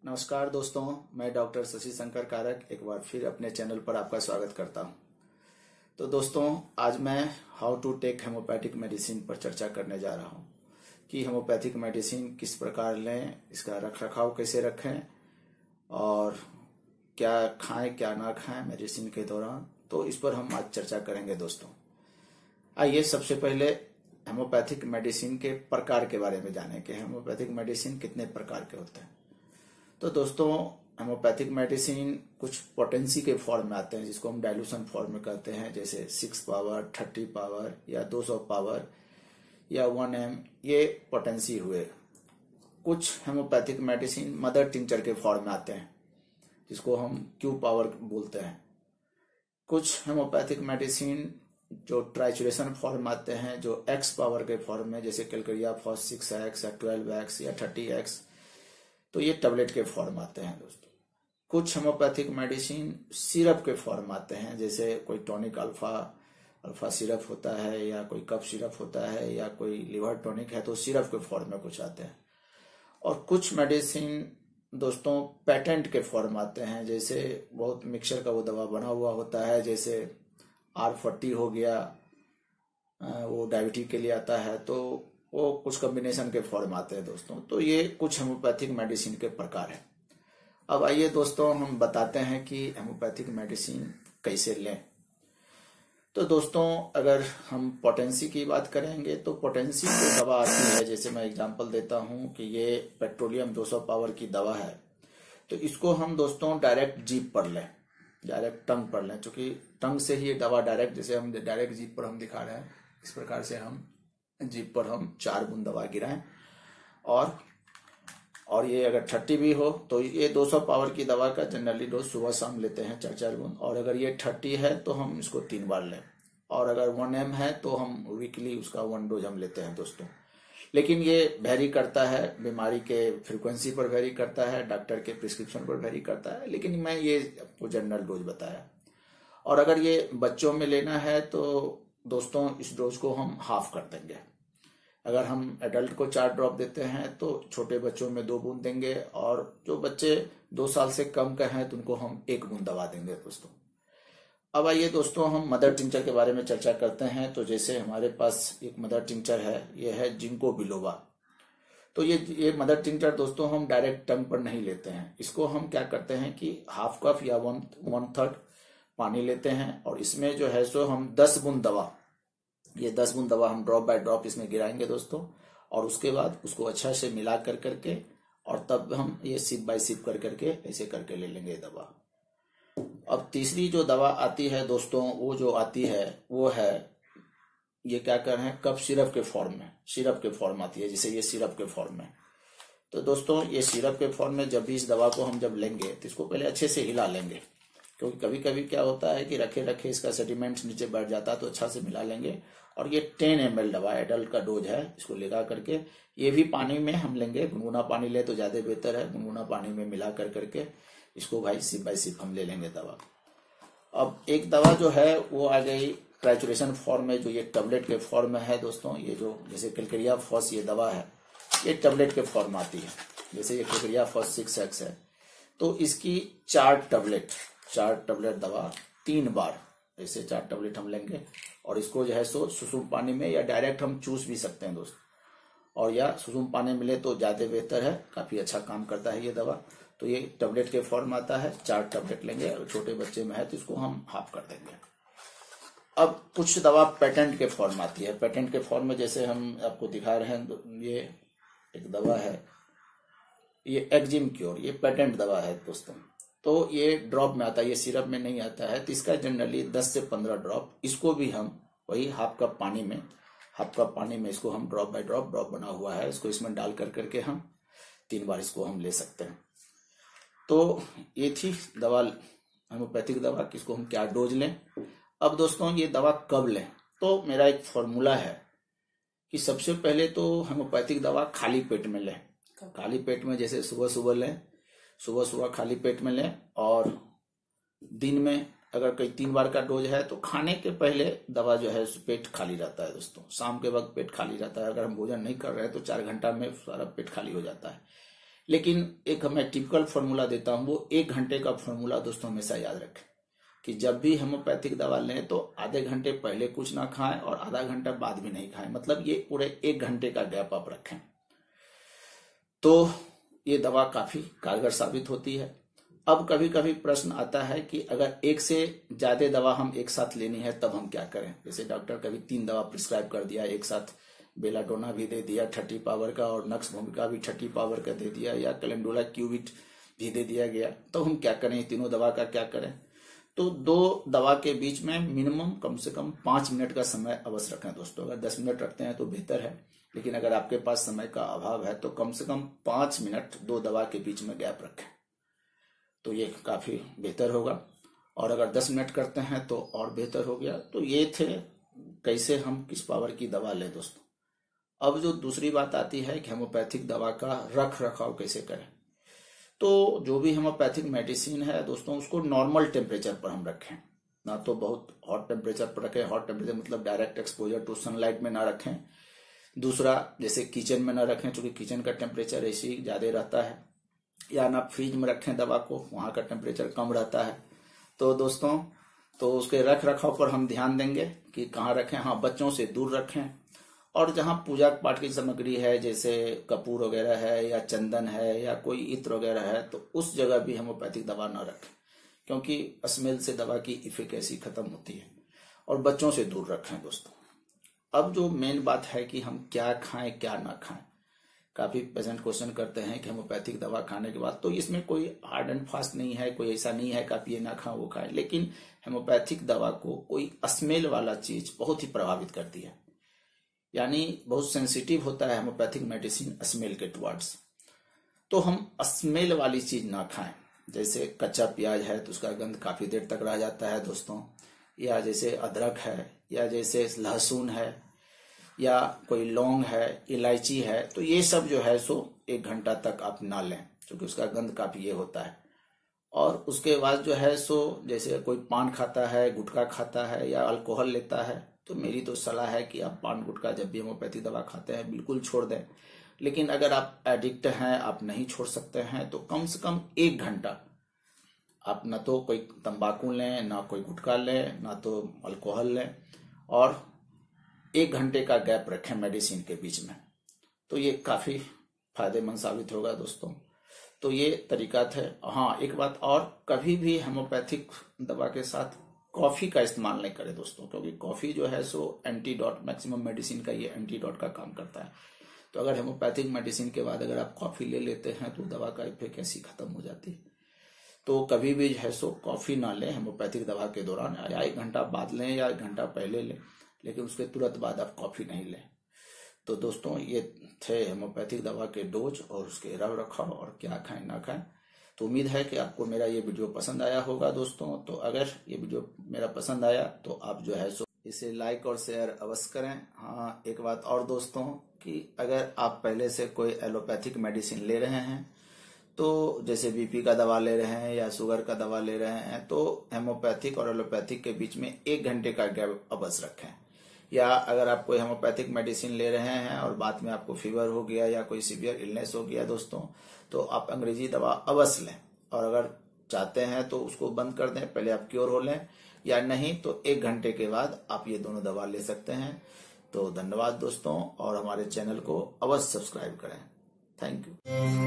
नमस्कार दोस्तों, मैं डॉक्टर शशि शंकर कारक एक बार फिर अपने चैनल पर आपका स्वागत करता हूं। तो दोस्तों, आज मैं how to take homeopathic medicine पर चर्चा करने जा रहा हूं कि होम्योपैथिक मेडिसिन किस प्रकार लें, इसका रख रखाव कैसे रखें और क्या खाएं क्या ना खाएं मेडिसिन के दौरान। तो इस पर हम आज चर्चा करेंगे दोस्तों। आइए सबसे पहले होम्योपैथिक मेडिसिन के प्रकार के बारे में जानें कि होम्योपैथिक मेडिसिन कितने प्रकार के होते हैं। तो दोस्तों, होम्योपैथिक मेडिसिन कुछ पोटेंसी के फॉर्म में आते हैं जिसको हम डाइल्यूशन फॉर्म में कहते हैं, जैसे 6 पावर, 30 पावर या 200 पावर या 1 ml, ये पोटेंसी हुए। कुछ होम्योपैथिक मेडिसिन मदर टिंचर के फॉर्म में आते हैं जिसको हम क्यू पावर बोलते हैं। कुछ होम्योपैथिक मेडिसिन जो ट्राइचुरेशन फॉर्म आते हैं, जो एक्स पावर के फॉर्म में, जैसे कैलकेरिया फॉस 6x या 12x या 30x, तो ये टैबलेट के फॉर्म आते हैं दोस्तों। कुछ होम्योपैथिक मेडिसिन सिरप के फॉर्म आते हैं, जैसे कोई टॉनिक अल्फा सिरप होता है या कोई कफ सिरप होता है या कोई लिवर टॉनिक है, तो सिरप के फॉर्म में कुछ आते हैं। और कुछ मेडिसिन दोस्तों पेटेंट के फॉर्म आते हैं, जैसे बहुत मिक्सचर का वो दवा बना हुआ होता है, जैसे R40 हो गया, वो डायबिटीज के लिए आता है, तो वो कुछ कॉम्बिनेशन के फॉर्म आते हैं दोस्तों। तो ये कुछ होम्योपैथिक मेडिसिन के प्रकार है। अब आइए दोस्तों, हम बताते हैं कि होम्योपैथिक मेडिसिन कैसे लें। तो दोस्तों, अगर हम पोटेंसी की बात करेंगे तो पोटेंसी जो दवा आती है, जैसे मैं एग्जांपल देता हूं कि ये पेट्रोलियम 200 पावर की दवा है, तो इसको हम दोस्तों डायरेक्ट जीभ पर लें, डायरेक्ट टंग पर लें, क्योंकि टंग से ही ये दवा डायरेक्ट, जैसे हम डायरेक्ट जीभ पर हम दिखा रहे हैं, इस प्रकार से हम जीभ पर हम 4 बूंद दवा गिराएं। और ये अगर 30 भी हो तो ये 200 पावर की दवा का जनरली डोज सुबह शाम लेते हैं 4-4 बूंद। और अगर ये 30 है तो हम इसको 3 बार लें। और अगर 1 ml है तो हम वीकली उसका 1 डोज हम लेते हैं दोस्तों। लेकिन ये वेरी करता है, बीमारी के फ्रीक्वेंसी पर वेरी करता है, डॉक्टर के प्रिस्क्रिप्शन पर वेरी करता है, लेकिन मैं ये आपको जनरल डोज बताया। और अगर ये बच्चों में लेना है तो दोस्तों इस डोज को हम हाफ कर देंगे। अगर हम एडल्ट को 4 ड्रॉप देते हैं तो छोटे बच्चों में 2 बूंद देंगे, और जो बच्चे 2 साल से कम का हैं तो उनको हम 1 बूंद दवा देंगे दोस्तों। अब आइए दोस्तों, हम मदर टिंचर के बारे में चर्चा करते हैं। तो जैसे हमारे पास एक मदर टिंचर है, ये है जिंको बिलोबा। तो ये मदर टिंचर दोस्तों हम डायरेक्ट टंग पर नहीं लेते हैं। इसको हम क्या करते हैं कि हाफ कप या 1/3 पानी लेते हैं, और इसमें जो है सो हम 10 बूंद दवा, ये 10 बूंद दवा हम ड्रॉप बाय ड्रॉप इसमें गिराएंगे दोस्तों। और उसके बाद उसको अच्छा से मिला कर करके, और तब हम ये सिप बाय सिप कर करके ऐसे करके ले लेंगे दवा। अब तीसरी जो दवा आती है दोस्तों, वो जो आती है वो है, ये क्या कर रहे हैं, कफ सिरप के फॉर्म में, सिरप के फॉर्म आती है, जैसे ये सिरप के फॉर्म में। तो दोस्तों ये सिरप के फॉर्म में जब भी इस दवा को हम जब लेंगे तो इसको पहले अच्छे से हिला लेंगे, क्योंकि कभी कभी क्या होता है कि रखे रखे इसका सेडिमेंट नीचे बैठ जाता है, तो अच्छा से मिला लेंगे। और ये 10 ml दवा एडल्ट का डोज है, इसको लगा करके ये भी पानी में हम लेंगे, गुनगुना पानी ले तो ज्यादा बेहतर है, गुनगुना पानी में मिला कर करके इसको भाई सिप बाय सिप हम ले लेंगे दवा। अब एक दवा जो है वो आ गई ट्राइचुरेशन फॉर्म में, जो ये टैबलेट के फॉर्म में है दोस्तों। ये जो जैसे कैलकेरिया फॉस ये दवा है, ये टैबलेट के फॉर्म आती है, जैसे ये कैलकेरिया फॉस 6x है, तो इसकी 4 टैबलेट दवा 3 बार, ऐसे 4 टैबलेट हम लेंगे। और इसको जो है सो सुसुम पानी में या डायरेक्ट हम चूस भी सकते हैं दोस्त, और या सुसुम पानी मिले तो ज्यादा बेहतर है, काफी अच्छा काम करता है ये दवा। तो ये टैबलेट के फॉर्म आता है, 4 टैबलेट लेंगे, और छोटे बच्चे में है तो इसको हम हाफ कर देंगे। अब कुछ दवा पेटेंट के फॉर्म आती है। पेटेंट के फॉर्म में जैसे हम आपको दिखा रहे हैं, ये एक दवा है, ये एक्जिम क्योर, ये पेटेंट दवा है दोस्तों। तो ये ड्रॉप में आता है, ये सिरप में नहीं आता है। तो इसका जनरली 10 से 15 ड्रॉप, इसको भी हम वही हाफ कप पानी में इसको हम ड्रॉप बाय ड्रॉप बना हुआ है, इसको इसमें डाल कर करके हम 3 बार इसको हम ले सकते हैं। तो ये थी दवा, होम्योपैथिक दवा, किसको हम क्या डोज लें। अब दोस्तों ये दवा कब लें, तो मेरा एक फॉर्मूला है कि सबसे पहले तो होम्योपैथिक दवा खाली पेट में लें। खाली पेट में जैसे सुबह लें, सुबह खाली पेट में लें। और दिन में अगर कोई 3 बार का डोज है तो खाने के पहले दवा जो है पेट खाली रहता है दोस्तों। शाम के वक्त पेट खाली रहता है, अगर हम भोजन नहीं कर रहे हैं तो 4 घंटा में सारा पेट खाली हो जाता है। लेकिन एक मैं टिपिकल फॉर्मूला देता हूं, वो 1 घंटे का फॉर्मूला दोस्तों हमेशा याद रखें कि जब भी होम्योपैथिक दवा लें तो आधे घंटे पहले कुछ ना खाएं और आधा घंटा बाद भी नहीं खाएं, मतलब ये पूरे 1 घंटे का गैप आप रखें, तो ये दवा काफी कारगर साबित होती है। अब कभी कभी प्रश्न आता है कि अगर एक से ज्यादा दवा हम एक साथ लेनी है तब हम क्या करें। जैसे डॉक्टर कभी 3 दवा प्रिस्क्राइब कर दिया एक साथ, बेलाडोना भी दे दिया 30 पावर का और नक्स भूमिका भी 30 पावर का दे दिया, या कैलेंडुला क्यूबिट भी दे दिया गया, तो हम क्या करें, तीनों दवा का क्या करें। तो 2 दवा के बीच में मिनिमम कम से कम 5 मिनट का समय अवश्य रखें दोस्तों। अगर 10 मिनट रखते हैं तो बेहतर है, लेकिन अगर आपके पास समय का अभाव है तो कम से कम 5 मिनट 2 दवा के बीच में गैप रखें, तो ये काफी बेहतर होगा। और अगर 10 मिनट करते हैं तो और बेहतर हो गया। तो ये थे कैसे हम किस पावर की दवा लें दोस्तों। अब जो दूसरी बात आती है कि होम्योपैथिक दवा का रख रखाव कैसे करें। तो जो भी होम्योपैथिक मेडिसिन है दोस्तों, उसको नॉर्मल टेम्परेचर पर हम रखें, ना तो बहुत हॉट टेम्परेचर पर रखें। हॉट टेम्परेचर मतलब डायरेक्ट एक्सपोजर टू सनलाइट में ना रखें। दूसरा, जैसे किचन में ना रखें, क्योंकि किचन का टेम्परेचर ऐसे ही ज्यादा रहता है, या ना फ्रिज में रखें दवा को, वहां का टेम्परेचर कम रहता है। तो दोस्तों, तो उसके रख रखाव पर हम ध्यान देंगे कि कहाँ रखें। हाँ, बच्चों से दूर रखें, और जहां पूजा पाठ की सामग्री है जैसे कपूर वगैरह है या चंदन है या कोई इत्र वगैरह है, तो उस जगह भी होम्योपैथिक दवा न रखें, क्योंकि स्मेल से दवा की इफिकेसी खत्म होती है। और बच्चों से दूर रखें दोस्तों। अब जो मेन बात है कि हम क्या खाएं क्या ना खाएं। काफी पेशेंट क्वेश्चन करते हैं कि होम्योपैथिक दवा खाने के बाद, तो इसमें कोई हार्ड एंड फास्ट नहीं है, कोई ऐसा नहीं है कि आप ये ना खाएं वो खाएं, लेकिन होम्योपैथिक दवा को कोई स्मेल वाला चीज बहुत ही प्रभावित करती है, यानी बहुत सेंसिटिव होता है होम्योपैथिक मेडिसिन स्मेल के टुवर्ड्स। तो हम स्मेल वाली चीज ना खाएं। जैसे कच्चा प्याज है तो उसका गंध काफी देर तक रह जाता है दोस्तों, या जैसे अदरक है, या जैसे लहसुन है, या कोई लौंग है, इलायची है, तो ये सब जो है सो 1 घंटा तक आप ना लें, क्योंकि उसका गंध काफी ये होता है। और उसके बाद जो है सो जैसे कोई पान खाता है, गुटखा खाता है, या अल्कोहल लेता है, तो मेरी तो सलाह है कि आप पान गुटखा जब भी होम्योपैथी दवा खाते हैं बिल्कुल छोड़ दें। लेकिन अगर आप एडिक्ट हैं, आप नहीं छोड़ सकते हैं, तो कम से कम 1 घंटा आप न तो कोई तंबाकू लें, ना कोई गुटखा लें, ना तो अल्कोहल लें, और 1 घंटे का गैप रखें मेडिसिन के बीच में। तो ये काफी फायदेमंद साबित होगा दोस्तों। तो ये तरीका थे। हाँ, एक बात और, कभी भी होम्योपैथिक दवा के साथ कॉफी का इस्तेमाल नहीं करें दोस्तों, क्योंकि कॉफी जो है सो एंटीडोट, मैक्सिमम मेडिसिन का ये एंटीडोट का काम करता है। तो अगर होम्योपैथिक मेडिसिन के बाद अगर आप कॉफी ले लेते हैं तो दवा का इफिकेसी खत्म हो जाती है। तो कभी भी जो है सो कॉफी ना लें होम्योपैथिक दवा के दौरान, या 1 घंटा बाद लें या 1 घंटा पहले लें, लेकिन उसके तुरंत बाद आप कॉफी नहीं लें। तो दोस्तों, ये थे होम्योपैथिक दवा के डोज और उसके रख रखाव और क्या खाएं ना खाएं। तो उम्मीद है कि आपको मेरा ये वीडियो पसंद आया होगा दोस्तों। तो अगर ये वीडियो मेरा पसंद आया तो आप जो है सो इसे लाइक और शेयर अवश्य करें। हाँ, एक बात और दोस्तों, कि अगर आप पहले से कोई एलोपैथिक मेडिसिन ले रहे हैं, तो जैसे बीपी का दवा ले रहे हैं या शुगर का दवा ले रहे हैं, तो होम्योपैथिक और एलोपैथिक के बीच में 1 घंटे का गैप अवश्य रखें। या अगर आप कोई होम्योपैथिक मेडिसिन ले रहे हैं और बाद में आपको फीवर हो गया या कोई सीवियर इलनेस हो गया दोस्तों, तो आप अंग्रेजी दवा अवश्य लें। और अगर चाहते हैं तो उसको बंद कर दें, पहले आप क्योर हो लें, या नहीं तो 1 घंटे के बाद आप ये दोनों दवा ले सकते हैं। तो धन्यवाद दोस्तों, और हमारे चैनल को अवश्य सब्सक्राइब करें। Thank you.